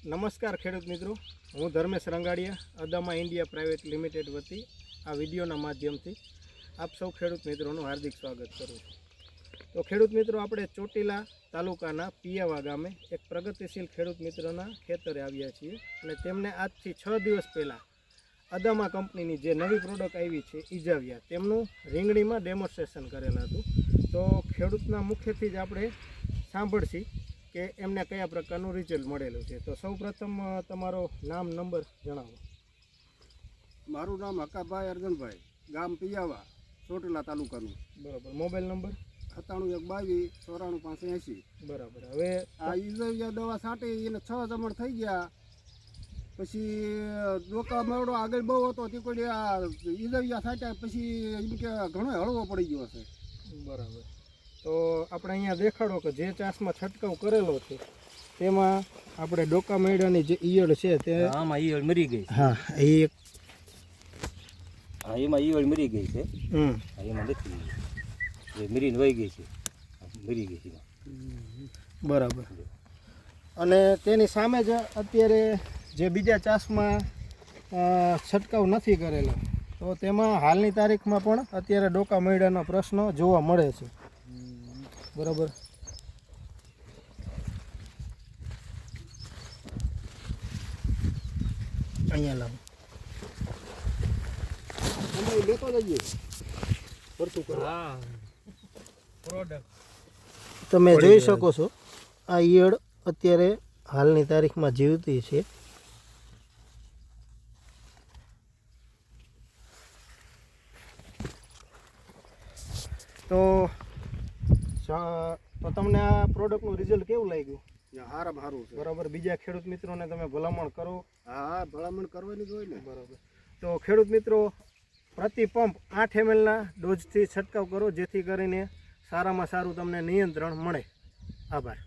નમસ્કાર ખેડૂત મિત્રો, હું Dharmesh Rangadiya Adama India private limited વતી આ વિડીયોના માધ્યમથી આપ સૌ ખેડૂત મિત્રોનું હાર્દિક સ્વાગત કરું છું. તો ખેડૂત મિત્રો, આપણે ચોટીલા તાલુકાના પિયાવા ગામે એક પ્રગતિશીલ ખેડૂત મિત્રના ખેતરે આવ્યા છીએ અને તેમને આજથી 6 દિવસ પહેલાં અદામા કંપનીની જે નવી પ્રોડક્ટ આવી છે ઇજાવિયા, તેમનું રીંગણીમાં ડેમોન્સ્ટ્રેશન કરેલું હતું. તો ખેડૂતના મુખ્યથી જ આપણે સાંભળશી કે એમને કયા પ્રકારનું રિઝલ્ટ મળેલું છે. તો સૌ પ્રથમ તમારો નામ, નંબર જણાવો. મારું નામ હકાભાઈ અર્જનભાઈ, ગામ પિયાવા, ચોટીલા તાલુકાનું. બરાબર. Mobile number 9712 94 580. બરાબર. હવે આ ઇજાવિયા દવા છાંટી એને 6 જમણ થઈ ગયા. પછી ડોકા મેળો આગળ બહુ હતો તે કોઈ આ ઇજાવિયા છાંટ્યા પછી એમ કે ઘણો હળવો પડી ગયો હશે. બરાબર. તો આપણે અહીંયા દેખાડો કે જે ચાસમાં છંટકાવ કરેલો છે તેમાં આપણે ડોકા મેળાની જે ઈયળ છે તે આમાં ઈયળ મરી ગઈ. હા, એ એક એમાં ઈયળ મરી ગઈ છે. એમાં નથી એ મરીને વહી ગઈ છે, મરી ગઈ છે. બરાબર. અને તેની સામે જ અત્યારે જે બીજા ચાસમાં છંટકાવ નથી કરેલો, તો તેમાં હાલની તારીખમાં પણ અત્યારે ડોકા મેળાનો પ્રશ્ન જોવા મળે છે. બરાબર. અહીંયા લાવો, લેતો જઈએ પડતું કરો. તમે જોઈ શકો છો આ ઈયળ અત્યારે હાલની તારીખમાં જીવતી છે. તો તમને આ પ્રોડક્ટનું રિઝલ્ટ કેવું લાગ્યું? સારું છે. બરાબર. બીજા ખેડૂત મિત્રોને તમે ભલામણ કરો. હા, ભલામણ કરવાની જ હોય ને. બરાબર. તો ખેડૂત મિત્રો, પ્રતિ પંપ 8 mlના ડોઝથી છંટકાવ કરો, જેથી કરીને સારામાં સારું તમને નિયંત્રણ મળે. આભાર.